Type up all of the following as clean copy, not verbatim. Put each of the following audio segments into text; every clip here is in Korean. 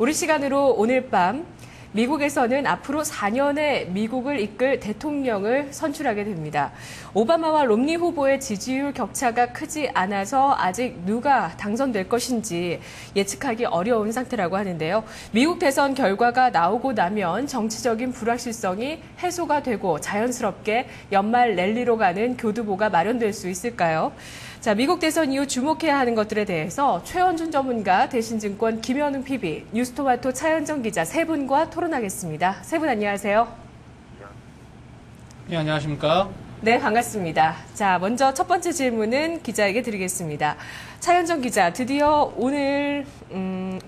우리 시간으로 오늘 밤 미국에서는 앞으로 4년의 미국을 이끌 대통령을 선출하게 됩니다. 오바마와 롬니 후보의 지지율 격차가 크지 않아서 아직 누가 당선될 것인지 예측하기 어려운 상태라고 하는데요. 미국 대선 결과가 나오고 나면 정치적인 불확실성이 해소가 되고 자연스럽게 연말 랠리로 가는 교두보가 마련될 수 있을까요? 자, 미국 대선 이후 주목해야 하는 것들에 대해서 최원준 전문가, 대신증권 김현웅 PB, 뉴스토마토 차현정 기자 세 분과 토론하겠습니다. 세 분 안녕하세요. 네, 안녕하십니까? 네, 반갑습니다. 자, 먼저 첫 번째 질문은 기자에게 드리겠습니다. 차현정 기자, 드디어 오늘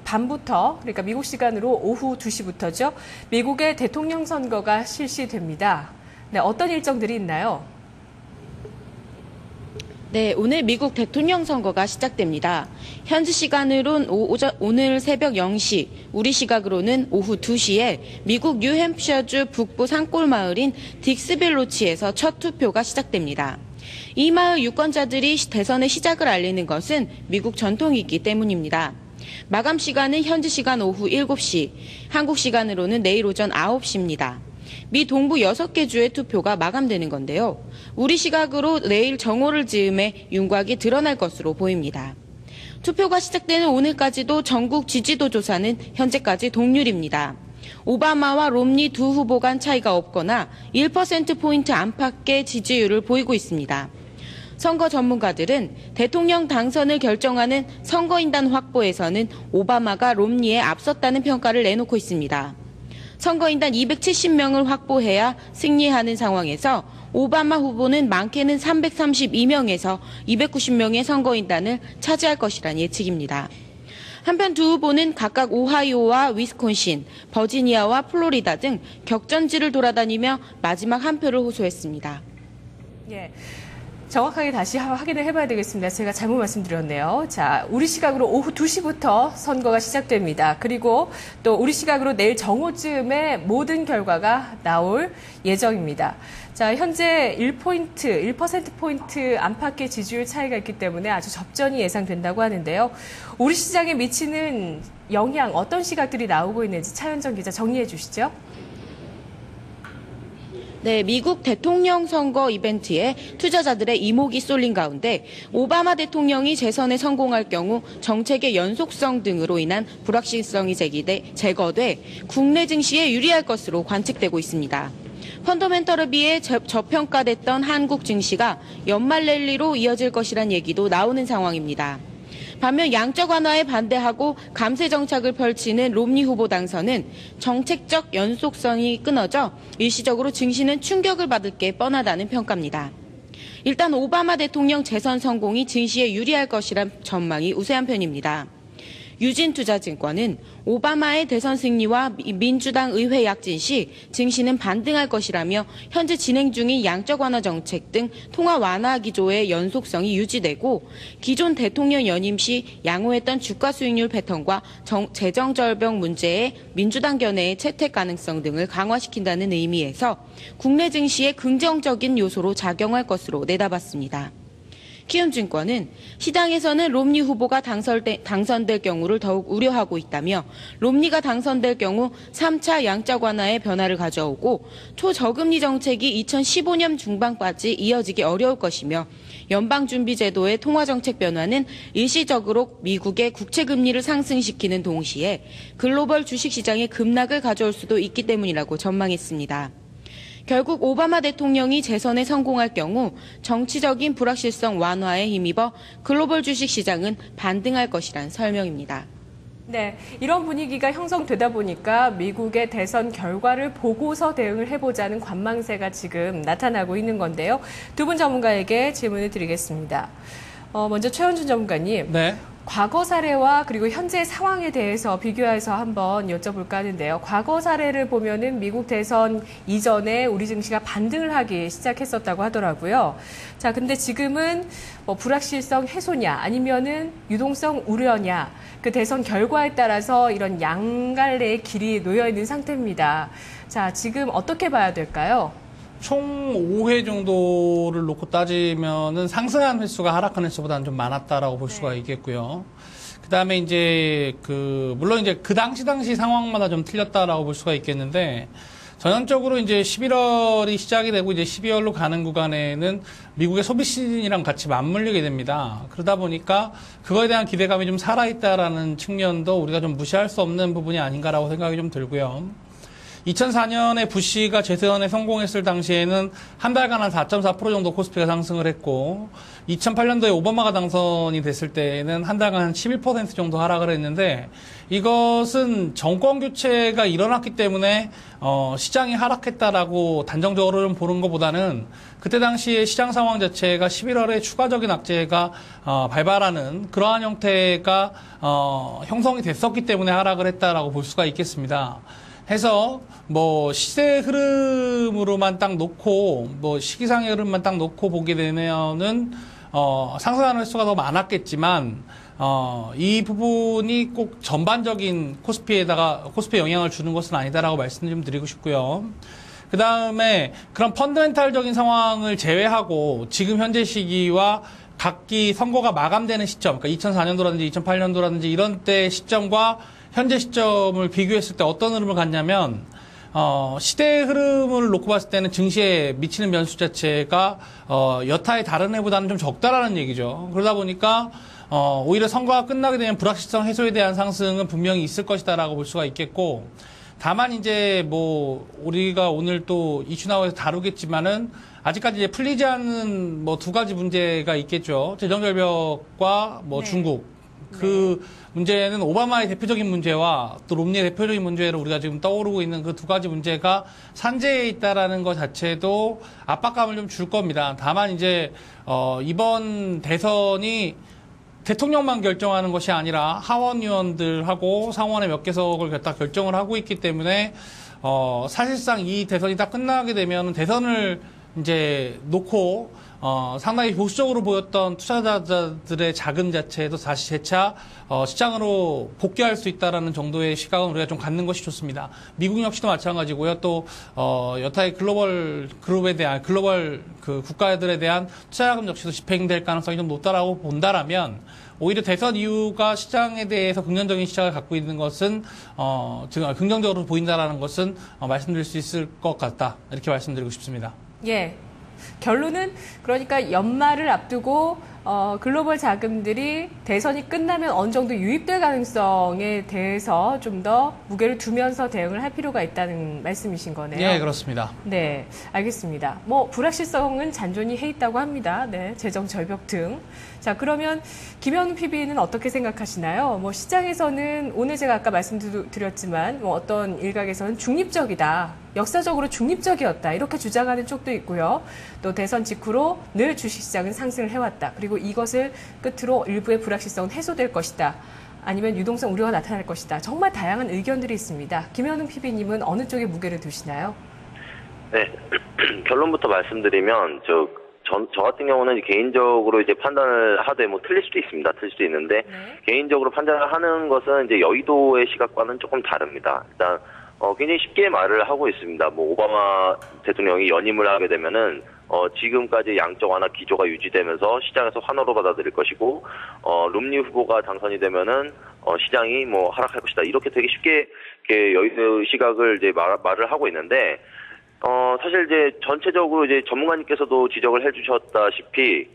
밤부터, 그러니까 미국 시간으로 오후 2시부터죠. 미국의 대통령 선거가 실시됩니다. 네, 어떤 일정들이 있나요? 네, 오늘 미국 대통령 선거가 시작됩니다. 현지 시간으론 오늘 새벽 0시, 우리 시각으로는 오후 2시에 미국 뉴햄프셔주 북부 산골 마을인 딕스빌 로치에서 첫 투표가 시작됩니다. 이 마을 유권자들이 대선의 시작을 알리는 것은 미국 전통이기 때문입니다. 마감 시간은 현지 시간 오후 7시, 한국 시간으로는 내일 오전 9시입니다. 미 동부 6개 주의 투표가 마감되는 건데요. 우리 시각으로 내일 정오를 즈음에 윤곽이 드러날 것으로 보입니다. 투표가 시작되는 오늘까지도 전국 지지도 조사는 현재까지 동률입니다. 오바마와 롬니 두 후보 간 차이가 없거나 1%포인트 안팎의 지지율을 보이고 있습니다. 선거 전문가들은 대통령 당선을 결정하는 선거인단 확보에서는 오바마가 롬니에 앞섰다는 평가를 내놓고 있습니다. 선거인단 270명을 확보해야 승리하는 상황에서 오바마 후보는 많게는 332명에서 290명의 선거인단을 차지할 것이란 예측입니다. 한편 두 후보는 각각 오하이오와 위스콘신, 버지니아와 플로리다 등 격전지를 돌아다니며 마지막 한 표를 호소했습니다. 예. 정확하게 다시 확인을 해봐야 되겠습니다. 제가 잘못 말씀드렸네요. 자, 우리 시각으로 오후 2시부터 선거가 시작됩니다. 그리고 또 우리 시각으로 내일 정오쯤에 모든 결과가 나올 예정입니다. 자, 현재 1%포인트 안팎의 지지율 차이가 있기 때문에 아주 접전이 예상된다고 하는데요. 우리 시장에 미치는 영향, 어떤 시각들이 나오고 있는지 차현정 기자 정리해 주시죠. 네, 미국 대통령 선거 이벤트에 투자자들의 이목이 쏠린 가운데 오바마 대통령이 재선에 성공할 경우 정책의 연속성 등으로 인한 불확실성이 제거돼 국내 증시에 유리할 것으로 관측되고 있습니다. 펀더멘털에 비해 저평가됐던 한국 증시가 연말 랠리로 이어질 것이란 얘기도 나오는 상황입니다. 반면 양적 완화에 반대하고 감세 정책을 펼치는 롬니 후보 당선은 정책적 연속성이 끊어져 일시적으로 증시는 충격을 받을 게 뻔하다는 평가입니다. 일단 오바마 대통령 재선 성공이 증시에 유리할 것이란 전망이 우세한 편입니다. 유진투자증권은 오바마의 대선 승리와 민주당 의회 약진 시 증시는 반등할 것이라며 현재 진행 중인 양적 완화 정책 등 통화 완화 기조의 연속성이 유지되고 기존 대통령 연임 시 양호했던 주가 수익률 패턴과 재정 절벽 문제의 민주당 견해의 채택 가능성 등을 강화시킨다는 의미에서 국내 증시에 긍정적인 요소로 작용할 것으로 내다봤습니다. 키움증권은 시장에서는 롬니 후보가 당선될 경우를 더욱 우려하고 있다며 롬니가 당선될 경우 3차 양적 완화의 변화를 가져오고 초저금리 정책이 2015년 중반까지 이어지기 어려울 것이며 연방준비제도의 통화정책 변화는 일시적으로 미국의 국채금리를 상승시키는 동시에 글로벌 주식시장의 급락을 가져올 수도 있기 때문이라고 전망했습니다. 결국 오바마 대통령이 재선에 성공할 경우 정치적인 불확실성 완화에 힘입어 글로벌 주식시장은 반등할 것이란 설명입니다. 네, 이런 분위기가 형성되다 보니까 미국의 대선 결과를 보고서 대응을 해보자는 관망세가 지금 나타나고 있는 건데요. 두 분 전문가에게 질문을 드리겠습니다. 먼저 최원준 전문가님. 네. 과거 사례와 그리고 현재 상황에 대해서 비교해서 한번 여쭤볼까 하는데요. 과거 사례를 보면은 미국 대선 이전에 우리 증시가 반등을 하기 시작했었다고 하더라고요. 자, 근데 지금은 불확실성 해소냐 아니면은 유동성 우려냐 그 대선 결과에 따라서 이런 양갈래의 길이 놓여 있는 상태입니다. 자, 지금 어떻게 봐야 될까요? 총 5회 정도를 놓고 따지면은 상승한 횟수가 하락한 횟수보다는 좀 많았다라고 볼 수가 있겠고요. 그다음에 이제 물론 이제 그 당시 상황마다 좀 틀렸다라고 볼 수가 있겠는데, 전형적으로 이제 11월이 시작이 되고 이제 12월로 가는 구간에는 미국의 소비 시즌이랑 같이 맞물리게 됩니다. 그러다 보니까 그거에 대한 기대감이 좀 살아있다라는 측면도 우리가 좀 무시할 수 없는 부분이 아닌가라고 생각이 좀 들고요. 2004년에 부시가 재선에 성공했을 당시에는 한 달간 한 4.4% 정도 코스피가 상승을 했고, 2008년도에 오바마가 당선이 됐을 때에는 한 달간 한 11% 정도 하락을 했는데, 이것은 정권 교체가 일어났기 때문에 시장이 하락했다라고 단정적으로 좀 보는 것보다는 그때 당시에 시장 상황 자체가 11월에 추가적인 악재가 발발하는 그러한 형태가 형성이 됐었기 때문에 하락을 했다라고 볼 수가 있겠습니다. 해서 시세 흐름으로만 딱 놓고 시기상의 흐름만 딱 놓고 보게 되면은 상승하는 횟수가 더 많았겠지만 이 부분이 꼭 전반적인 코스피에 영향을 주는 것은 아니다라고 말씀 좀 드리고 싶고요. 그 다음에 그런 펀더멘탈적인 상황을 제외하고 지금 현재 시기와 각기 선거가 마감되는 시점, 그러니까 2004년도라든지 2008년도라든지 이런 때 시점과 현재 시점을 비교했을 때 어떤 흐름을 갖냐면, 시대의 흐름을 놓고 봤을 때는 증시에 미치는 변수 자체가, 여타의 다른 해보다는 좀 적다라는 얘기죠. 그러다 보니까, 오히려 선거가 끝나게 되면 불확실성 해소에 대한 상승은 분명히 있을 것이다라고 볼 수가 있겠고, 다만 이제 우리가 오늘 또 이슈 나와서 다루겠지만은, 아직까지 이제 풀리지 않은 두 가지 문제가 있겠죠. 재정절벽과 네. 중국. 그 문제는 오바마의 대표적인 문제와 또 롬니의 대표적인 문제로 우리가 지금 떠오르고 있는 그 두 가지 문제가 산재에 있다라는 것 자체도 압박감을 좀 줄 겁니다. 다만 이제 이번 대선이 대통령만 결정하는 것이 아니라 하원 의원들하고 상원의 몇 개석을 다 결정을 하고 있기 때문에 사실상 이 대선이 다 끝나게 되면 대선을 이제 놓고 상당히 보수적으로 보였던 투자자들의 자금 자체도 다시 재차 시장으로 복귀할 수 있다라는 정도의 시각은 우리가 좀 갖는 것이 좋습니다. 미국 역시도 마찬가지고요. 또 여타의 글로벌 그룹에 대한 글로벌 국가들에 대한 투자자금 역시도 집행될 가능성이 좀 높다라고 본다라면 오히려 대선 이후가 시장에 대해서 긍정적인 시각을 갖고 있는 것은 긍정적으로 보인다라는 것은 말씀드릴 수 있을 것 같다. 이렇게 말씀드리고 싶습니다. 예. 결론은 그러니까 연말을 앞두고 글로벌 자금들이 대선이 끝나면 어느 정도 유입될 가능성에 대해서 좀 더 무게를 두면서 대응을 할 필요가 있다는 말씀이신 거네요. 네, 그렇습니다. 네, 알겠습니다. 불확실성은 잔존히 해 있다고 합니다. 네, 재정 절벽 등. 자, 그러면 김현우 PB는 어떻게 생각하시나요? 시장에서는 오늘 제가 아까 말씀드렸지만 어떤 일각에서는 중립적이다. 역사적으로 중립적이었다. 이렇게 주장하는 쪽도 있고요. 또 대선 직후로 늘 주식시장은 상승을 해왔다. 그리고 이것을 끝으로 일부의 불확실성은 해소될 것이다. 아니면 유동성 우려가 나타날 것이다. 정말 다양한 의견들이 있습니다. 김현웅 PB님은 어느 쪽에 무게를 두시나요? 네, 결론부터 말씀드리면 저 같은 경우는 개인적으로 이제 판단을 하되 틀릴 수도 있습니다. 틀릴 수도 있는데 네. 개인적으로 판단을 하는 것은 이제 여의도의 시각과는 조금 다릅니다. 일단 굉장히 쉽게 말을 하고 있습니다. 오바마 대통령이 연임을 하게 되면은 지금까지 양적 완화 기조가 유지되면서 시장에서 환호로 받아들일 것이고 롬니 후보가 당선이 되면은 시장이 하락할 것이다. 이렇게 되게 쉽게 여의도 시각을 이제 말을 하고 있는데 사실 이제 전체적으로 이제 전문가님께서도 지적을 해주셨다시피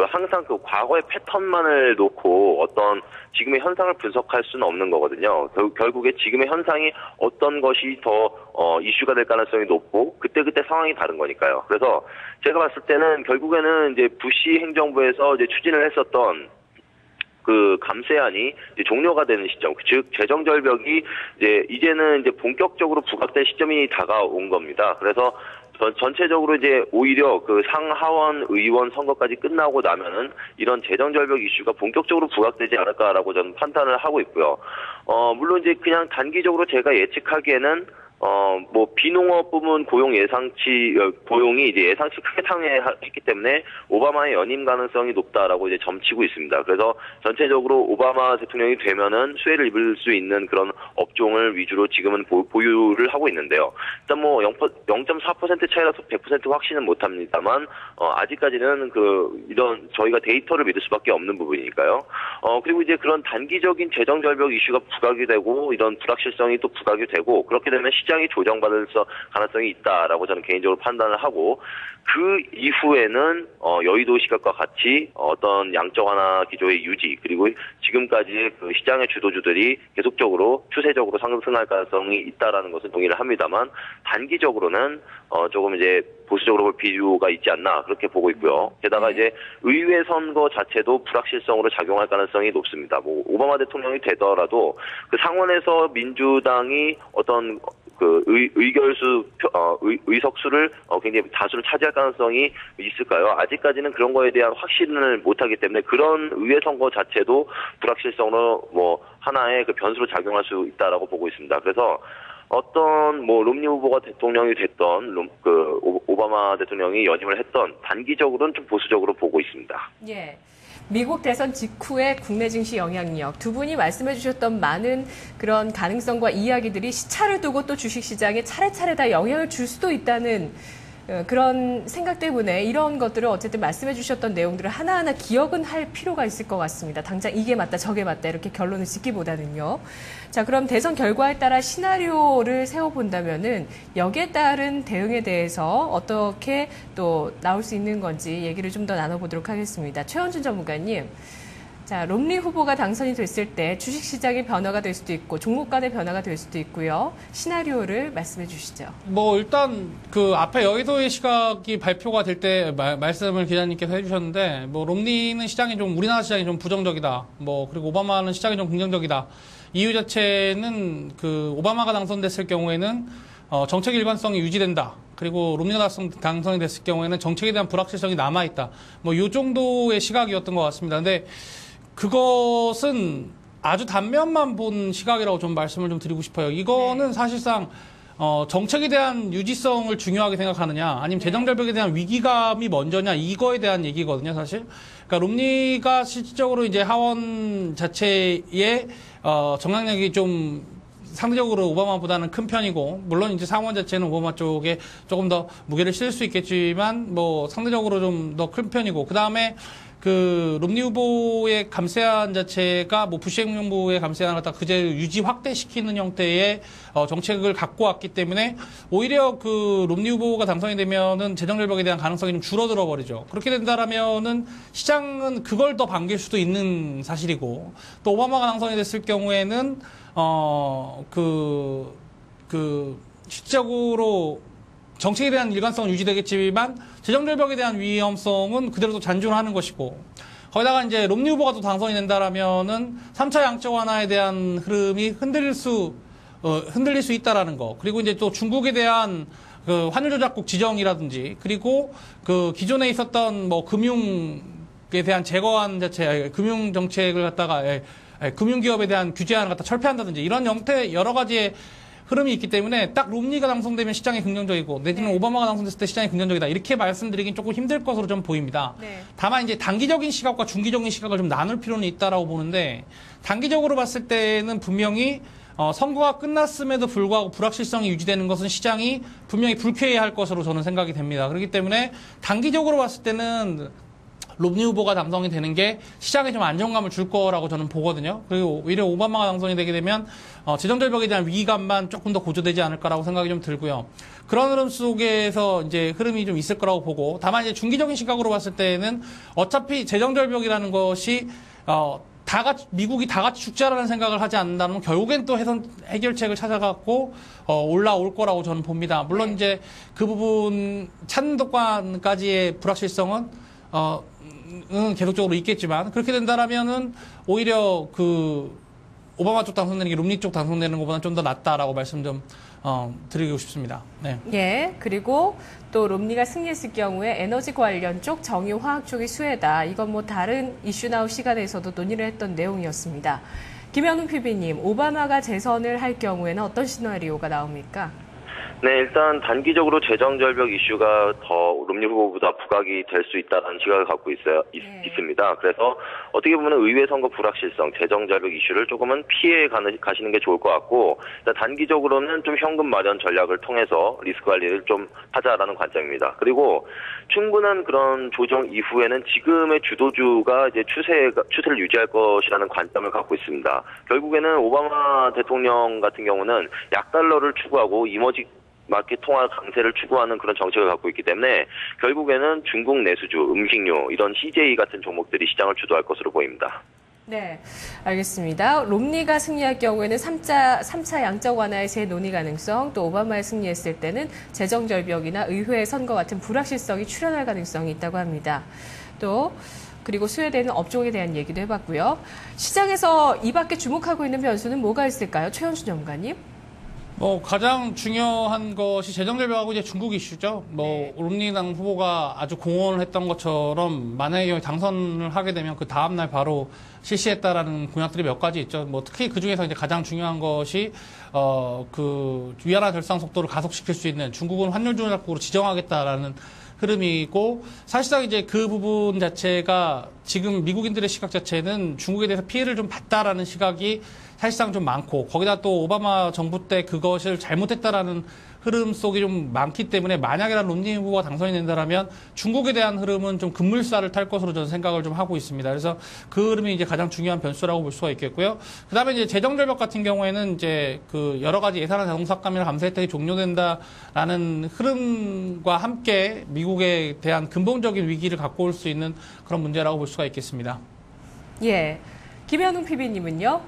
항상 과거의 패턴만을 놓고 어떤 지금의 현상을 분석할 수는 없는 거거든요. 결국에 지금의 현상이 어떤 것이 더 이슈가 될 가능성이 높고 그때그때 상황이 다른 거니까요. 그래서 제가 봤을 때는 결국에는 이제 부시 행정부에서 이제 추진을 했었던 감세안이 이제 종료가 되는 시점, 즉 재정 절벽이 이제는 이제 본격적으로 부각될 시점이 다가온 겁니다. 그래서 전체적으로 이제 오히려 상하원 의원 선거까지 끝나고 나면은 이런 재정 절벽 이슈가 본격적으로 부각되지 않을까라고 저는 판단을 하고 있고요. 물론 이제 그냥 단기적으로 제가 예측하기에는 뭐 비농업 부문 고용이 이제 예상치 크게 상회했기 때문에 오바마의 연임 가능성이 높다라고 이제 점치고 있습니다. 그래서 전체적으로 오바마 대통령이 되면은 수혜를 입을 수 있는 그런 업종을 위주로 지금은 보유를 하고 있는데요. 일단 뭐 0.4% 차이라서 100% 확신은 못합니다만 아직까지는 이런 저희가 데이터를 믿을 수밖에 없는 부분이니까요. 그리고 이제 그런 단기적인 재정 절벽 이슈가 부각이 되고 이런 불확실성이 또 부각이 되고 그렇게 되면 시장이 조정받을 가능성이 있다라고 저는 개인적으로 판단을 하고 그 이후에는 여의도 시각과 같이 어떤 양적 완화 기조의 유지 그리고 지금까지의 그 시장의 주도주들이 계속적으로 추세적으로 상승할 가능성이 있다라는 것은 동의를 합니다만 단기적으로는 조금 이제 보수적으로 볼 필요가 있지 않나 그렇게 보고 있고요. 게다가 이제 의회 선거 자체도 불확실성으로 작용할 가능성이 높습니다. 뭐 오바마 대통령이 되더라도 그 상원에서 민주당이 어떤 의석수를 굉장히 다수를 차지할 가능성이 있을까요? 아직까지는 그런 거에 대한 확신을 못하기 때문에 그런 의회 선거 자체도 불확실성으로 뭐 하나의 그 변수로 작용할 수 있다라고 보고 있습니다. 그래서 어떤 뭐 롬니 후보가 대통령이 됐던 오바마 대통령이 연임을 했던 단기적으로는 좀 보수적으로 보고 있습니다. 예. 미국 대선 직후의 국내 증시 영향력, 두 분이 말씀해 주셨던 많은 그런 가능성과 이야기들이 시차를 두고 또 주식시장에 차례차례 다 영향을 줄 수도 있다는 그런 생각 때문에 이런 것들을 어쨌든 말씀해 주셨던 내용들을 하나하나 기억은 할 필요가 있을 것 같습니다. 당장 이게 맞다 저게 맞다 이렇게 결론을 짓기보다는요. 자, 그럼 대선 결과에 따라 시나리오를 세워본다면은 여기에 따른 대응에 대해서 어떻게 또 나올 수 있는 건지 얘기를 좀 더 나눠보도록 하겠습니다. 최원준 전문가님. 자, 롬니 후보가 당선이 됐을 때 주식시장의 변화가 될 수도 있고 종목 간의 변화가 될 수도 있고요. 시나리오를 말씀해 주시죠. 뭐 일단 그 앞에 여의도의 시각이 발표가 될 때 말씀을 기자님께서 해주셨는데 뭐 롬니는 시장이 좀 우리나라 시장이 좀 부정적이다. 뭐 그리고 오바마는 시장이 좀 긍정적이다. 이유 자체는 그 오바마가 당선됐을 경우에는 정책 일관성이 유지된다. 그리고 롬니가 당선이 됐을 경우에는 정책에 대한 불확실성이 남아있다. 뭐 이 정도의 시각이었던 것 같습니다. 근데 그것은 아주 단면만 본 시각이라고 좀 말씀을 좀 드리고 싶어요. 이거는 사실상 정책에 대한 유지성을 중요하게 생각하느냐, 아니면 재정 절벽에 대한 위기감이 먼저냐, 이거에 대한 얘기거든요, 사실. 그러니까 롬니가 실질적으로 이제 하원 자체의 정당력이 좀 상대적으로 오바마보다는 큰 편이고, 물론 이제 상원 자체는 오바마 쪽에 조금 더 무게를 실을 수 있겠지만, 뭐 상대적으로 좀 더 큰 편이고, 그 다음에 그 롬니 후보의 감세안 자체가 뭐 부시 행정부의 감세안을 갖다 그대로 유지 확대시키는 형태의 정책을 갖고 왔기 때문에 오히려 그 롬니 후보가 당선이 되면은 재정 절벽에 대한 가능성이 좀 줄어들어 버리죠. 그렇게 된다라면은 시장은 그걸 더 반길 수도 있는 사실이고, 또 오바마가 당선이 됐을 경우에는 실질적으로 정책에 대한 일관성은 유지되겠지만 재정 절벽에 대한 위험성은 그대로 또 잔존하는 것이고, 거기다가 이제 롬니 후보가 또 당선이 된다라면은 3차 양적 완화에 대한 흐름이 흔들릴 수 있다라는 거. 그리고 이제 또 중국에 대한 그 환율 조작국 지정이라든지, 그리고 그 기존에 있었던 뭐 금융에 대한 제거한 자체, 금융 정책을 갖다가 금융기업에 대한 규제안을 갖다 철폐한다든지 이런 형태 여러 가지의 흐름이 있기 때문에 딱 롬니가 당선되면 시장이 긍정적이고 내지는 오바마가 당선됐을 때 시장이 긍정적이다 이렇게 말씀드리긴 조금 힘들 것으로 좀 보입니다. 다만 이제 단기적인 시각과 중기적인 시각을 좀 나눌 필요는 있다라고 보는데, 단기적으로 봤을 때는 분명히 선거가 끝났음에도 불구하고 불확실성이 유지되는 것은 시장이 분명히 불쾌해할 것으로 저는 생각이 됩니다. 그렇기 때문에 단기적으로 봤을 때는 롬니 후보가 당선이 되는 게 시장에 좀 안정감을 줄 거라고 저는 보거든요. 그리고 오히려 오바마가 당선이 되게 되면 재정 절벽에 대한 위기감만 조금 더 고조되지 않을 거라고 생각이 좀 들고요. 그런 흐름 속에서 이제 흐름이 좀 있을 거라고 보고, 다만 이제 중기적인 시각으로 봤을 때는 어차피 재정 절벽이라는 것이 미국이 다 같이 죽자라는 생각을 하지 않는다면 결국엔 또 해결책을 찾아갖고 올라올 거라고 저는 봅니다. 물론 이제 그 부분 찾는 것까지의 불확실성은 계속적으로 있겠지만, 그렇게 된다라면은 오히려 그 오바마 쪽 당선되는 게 롬니 쪽 당선되는 것보다는 좀 더 낫다라고 말씀 좀 드리고 싶습니다. 네. 예, 그리고 또 롬니가 승리했을 경우에 에너지 관련 쪽, 정유화학 쪽이 수혜다. 이건 뭐 다른 이슈나우 시간에서도 논의를 했던 내용이었습니다. 김현웅 PB님, 오바마가 재선을 할 경우에는 어떤 시나리오가 나옵니까? 네, 일단 단기적으로 재정 절벽 이슈가 더 롬니 후보보다 부각이 될 수 있다는 시각을 갖고 있습니다. 그래서 어떻게 보면 의회 선거 불확실성, 재정 절벽 이슈를 조금은 피해 가시는 게 좋을 것 같고, 일단 단기적으로는 좀 현금 마련 전략을 통해서 리스크 관리를 좀 하자라는 관점입니다. 그리고 충분한 그런 조정 이후에는 지금의 주도주가 이제 추세를 유지할 것이라는 관점을 갖고 있습니다. 결국에는 오바마 대통령 같은 경우는 약달러를 추구하고 이머징 마켓 통화 강세를 추구하는 그런 정책을 갖고 있기 때문에 결국에는 중국 내수주, 음식료, 이런 CJ 같은 종목들이 시장을 주도할 것으로 보입니다. 네, 알겠습니다. 롬니가 승리할 경우에는 3차 양적 완화의 재논의 가능성, 또 오바마가 승리했을 때는 재정 절벽이나 의회 선거 같은 불확실성이 출현할 가능성이 있다고 합니다. 또 그리고 스웨덴은 업종에 대한 얘기도 해봤고요. 시장에서 이 밖에 주목하고 있는 변수는 뭐가 있을까요? 최현수 전문가님. 가장 중요한 것이 재정절벽하고 이제 중국 이슈죠. 롬니당 후보가 아주 공언을 했던 것처럼 만약에 당선을 하게 되면 그 다음날 바로 실시했다라는 공약들이 몇 가지 있죠. 특히 그 중에서 이제 가장 중요한 것이, 그 위안화 결산 속도를 가속시킬 수 있는 중국은 환율 조작국으로 지정하겠다라는 흐름이고, 사실상 이제 그 부분 자체가 지금 미국인들의 시각 자체는 중국에 대해서 피해를 좀 봤다라는 시각이 사실상 좀 많고, 거기다 또 오바마 정부 때 그것을 잘못했다라는 흐름 속이 좀 많기 때문에 만약이라도 롬니 후보가 당선이 된다면 중국에 대한 흐름은 좀 급물살을 탈 것으로 저는 생각을 좀 하고 있습니다. 그래서 그 흐름이 이제 가장 중요한 변수라고 볼 수가 있겠고요. 그 다음에 이제 재정절벽 같은 경우에는 이제 그 여러 가지 예산안 자동삭감이나 감세 혜택이 종료된다라는 흐름과 함께 미국에 대한 근본적인 위기를 갖고 올 수 있는 그런 문제라고 볼 수가 있겠습니다. 예. 김현웅 PB님은요?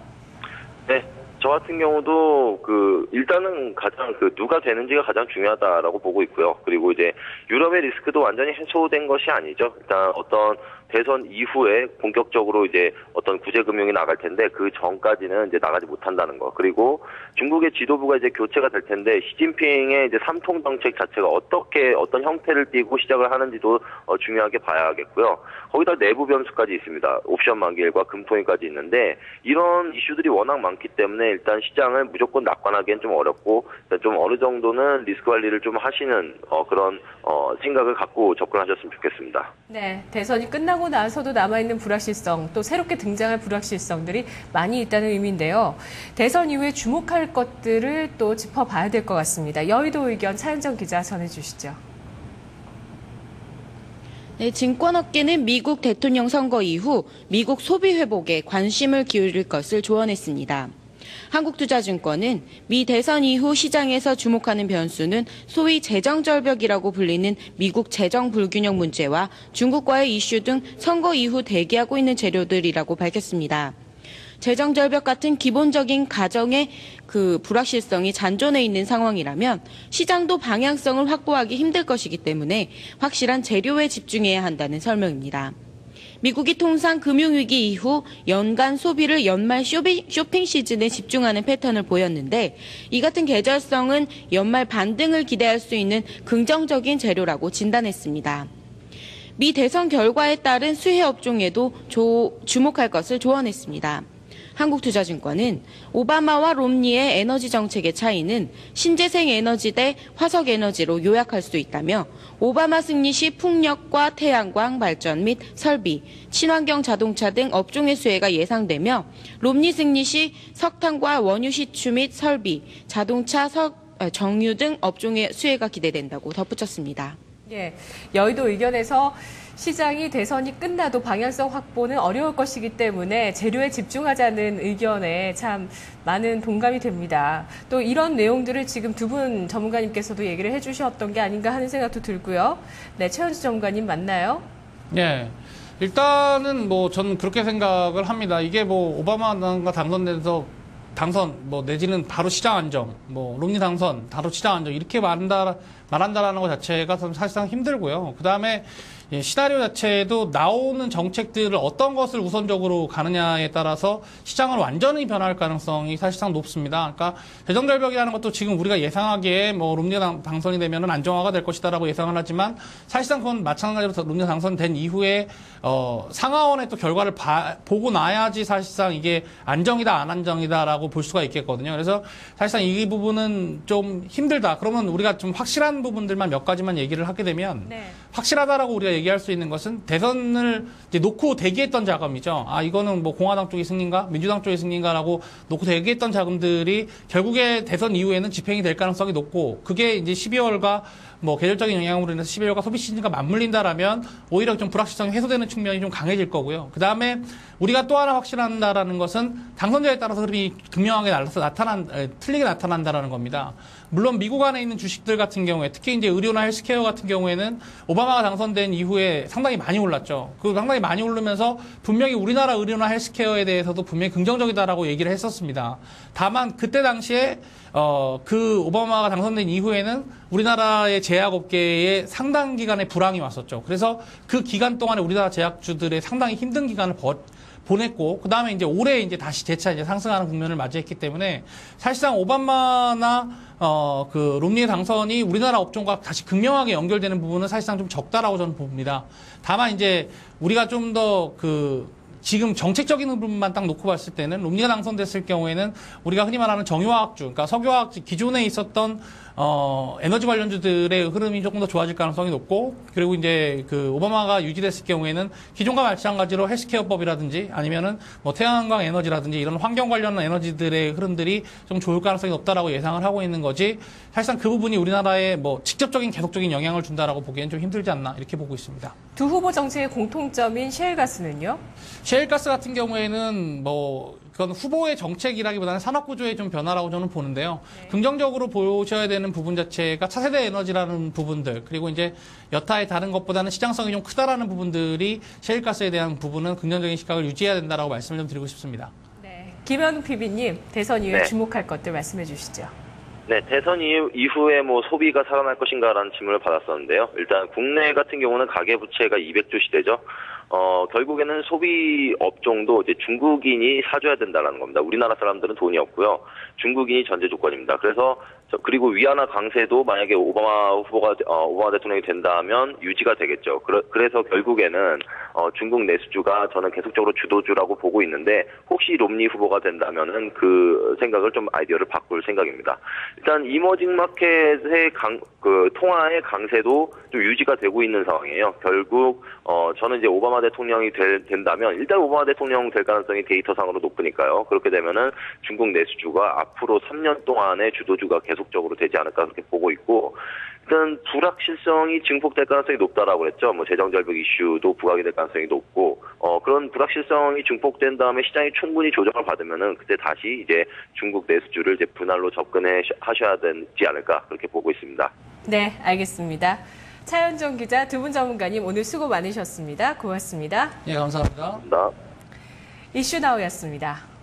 네. 저 같은 경우도 일단은 가장 누가 되는지가 가장 중요하다라고 보고 있고요. 그리고 이제 유럽의 리스크도 완전히 해소된 것이 아니죠. 일단 어떤 대선 이후에 본격적으로 이제 어떤 구제금융이 나갈 텐데 그 전까지는 이제 나가지 못한다는 거. 그리고 중국의 지도부가 이제 교체가 될 텐데 시진핑의 이제 삼통 정책 자체가 어떤 형태를 띠고 시작을 하는지도 중요하게 봐야겠고요. 거기다 내부 변수까지 있습니다. 옵션 만기일과 금통위까지 있는데 이런 이슈들이 워낙 많기 때문에 일단 시장을 무조건 낙관하기엔 좀 어렵고 좀 어느 정도는 리스크 관리를 좀 하시는 그런 생각을 갖고 접근하셨으면 좋겠습니다. 네, 대선이 끝나고 나서도 남아있는 불확실성, 또 새롭게 등장할 불확실성들이 많이 있다는 의미인데요. 대선 이후에 주목할 것들을 또 짚어봐야 될 것 같습니다. 여의도 의견 차현정 기자 전해주시죠. 네, 증권업계는 미국 대통령 선거 이후 미국 소비 회복에 관심을 기울일 것을 조언했습니다. 한국투자증권은 미 대선 이후 시장에서 주목하는 변수는 소위 재정절벽이라고 불리는 미국 재정 불균형 문제와 중국과의 이슈 등 선거 이후 대기하고 있는 재료들이라고 밝혔습니다. 재정절벽 같은 기본적인 가정의 불확실성이 잔존해 있는 상황이라면 시장도 방향성을 확보하기 힘들 것이기 때문에 확실한 재료에 집중해야 한다는 설명입니다. 미국이 통상 금융위기 이후 연간 소비를 연말 쇼핑 시즌에 집중하는 패턴을 보였는데 이 같은 계절성은 연말 반등을 기대할 수 있는 긍정적인 재료라고 진단했습니다. 미 대선 결과에 따른 수혜 업종에도 주목할 것을 조언했습니다. 한국투자증권은 오바마와 롬니의 에너지 정책의 차이는 신재생 에너지 대 화석 에너지로 요약할 수 있다며 오바마 승리 시 풍력과 태양광 발전 및 설비, 친환경 자동차 등 업종의 수혜가 예상되며 롬니 승리 시 석탄과 원유 시추 및 설비, 자동차, 정유 등 업종의 수혜가 기대된다고 덧붙였습니다. 예, 여의도 의견에서 시장이 대선이 끝나도 방향성 확보는 어려울 것이기 때문에 재료에 집중하자는 의견에 참 많은 동감이 됩니다. 또 이런 내용들을 지금 두 분 전문가님께서도 얘기를 해주셨던 게 아닌가 하는 생각도 들고요. 네, 최현수 전문가님 맞나요? 네. 일단은 저는 그렇게 생각을 합니다. 이게 오바마가 당선 내지는 바로 시장 안정, 롬니 당선 바로 시장 안정 이렇게 말한다라는 것 자체가 사실상 힘들고요. 그 다음에 시나리오 자체도 나오는 정책들을 어떤 것을 우선적으로 가느냐에 따라서 시장은 완전히 변할 가능성이 사실상 높습니다. 그러니까 재정절벽이라는 것도 지금 우리가 예상하기에 뭐 롬니가 당선이 되면은 안정화가 될 것이다라고 예상을 하지만 사실상 그건 마찬가지로 롬니가 당선된 이후에 상하원의 또 결과를 보고 나야지 사실상 이게 안정이다 안 안정이다라고 볼 수가 있겠거든요. 그래서 사실상 이 부분은 좀 힘들다. 그러면 우리가 좀 확실한 부분들만 몇 가지만 얘기를 하게 되면 네. 확실하다라고 우리가 얘기할 수 있는 것은 대선을 이제 놓고 대기했던 자금이죠. 아, 이거는 뭐 공화당 쪽의 승리인가, 민주당 쪽의 승리인가라고 놓고 대기했던 자금들이 결국에 대선 이후에는 집행이 될 가능성이 높고, 그게 이제 12월과 뭐 계절적인 영향으로 인해서 12월과 소비 시즌과 맞물린다라면 오히려 좀 불확실성이 해소되는 측면이 좀 강해질 거고요. 그 다음에 우리가 또 하나 확실한다라는 것은 당선자에 따라서 흐름이 극명하게 틀리게 나타난다라는 겁니다. 물론 미국 안에 있는 주식들 같은 경우에 특히 이제 의료나 헬스케어 같은 경우에는 오바마가 당선된 이후에 상당히 많이 올랐죠. 그 상당히 많이 오르면서 분명히 우리나라 의료나 헬스케어에 대해서도 분명히 긍정적이다라고 얘기를 했었습니다. 다만 그때 당시에 그 오바마가 당선된 이후에는 우리나라의 제약업계에 상당 기간의 불황이 왔었죠. 그래서 그 기간 동안에 우리나라 제약주들의 상당히 힘든 기간을 보냈고, 그 다음에 이제 올해 이제 다시 재차 이제 상승하는 국면을 맞이했기 때문에 사실상 오바마나 그 롬니의 당선이 우리나라 업종과 다시 극명하게 연결되는 부분은 사실상 좀 적다라고 저는 봅니다. 다만 이제 우리가 좀 더 지금 정책적인 부분만 딱 놓고 봤을 때는 롬니가 당선됐을 경우에는 우리가 흔히 말하는 정유화학주, 그러니까 석유화학주 기존에 있었던 에너지 관련주들의 흐름이 조금 더 좋아질 가능성이 높고, 그리고 이제 그 오바마가 유지됐을 경우에는 기존과 마찬가지로 헬스케어법이라든지 아니면은 뭐 태양광 에너지라든지 이런 환경 관련 에너지들의 흐름들이 좀 좋을 가능성이 높다라고 예상을 하고 있는 거지, 사실상 그 부분이 우리나라에 뭐 직접적인 계속적인 영향을 준다라고 보기엔 좀 힘들지 않나 이렇게 보고 있습니다. 두 후보 정치의 공통점인 셰일가스는요? 셰일가스 같은 경우에는 뭐 그건 후보의 정책이라기보다는 산업구조의 좀 변화라고 저는 보는데요. 네. 긍정적으로 보셔야 되는 부분 자체가 차세대 에너지라는 부분들, 그리고 이제 여타의 다른 것보다는 시장성이 좀 크다라는 부분들이 셰일가스에 대한 부분은 긍정적인 시각을 유지해야 된다라고 말씀을 좀 드리고 싶습니다. 네. 김현욱 PB님, 대선 이후에 네. 주목할 것들 말씀해 주시죠. 네, 대선 이후에 뭐 소비가 살아날 것인가라는 질문을 받았었는데요. 일단 국내 같은 경우는 가계부채가 200조 시대죠. 결국에는 소비 업종도 이제 중국인이 사줘야 된다는 겁니다. 우리나라 사람들은 돈이 없고요. 중국인이 전제 조건입니다. 그래서 그리고 위안화 강세도 만약에 오바마 대통령이 된다면 유지가 되겠죠. 그래서 결국에는 중국 내수주가 저는 계속적으로 주도주라고 보고 있는데, 혹시 롬니 후보가 된다면은 그 생각을 좀 아이디어를 바꿀 생각입니다. 일단 이머징 마켓의 통화의 강세도 좀 유지가 되고 있는 상황이에요. 결국 저는 이제 오바마 대통령이 된다면, 일단 오바마 대통령 될 가능성이 데이터상으로 높으니까요. 그렇게 되면은 중국 내수주가 앞으로 3년 동안의 주도주가 계속적으로 되지 않을까 그렇게 보고 있고, 일단 불확실성이 증폭될 가능성이 높다라고 했죠. 뭐 재정절벽 이슈도 부각이 될 가능성이 높고, 그런 불확실성이 증폭된 다음에 시장이 충분히 조정을 받으면은 그때 다시 이제 중국 내수주를 이제 분할로 접근해 하셔야 되지 않을까 그렇게 보고 있습니다. 네, 알겠습니다. 차현정 기자, 두 분 전문가님 오늘 수고 많으셨습니다. 고맙습니다. 예, 감사합니다. 감사합니다. 이슈나우였습니다.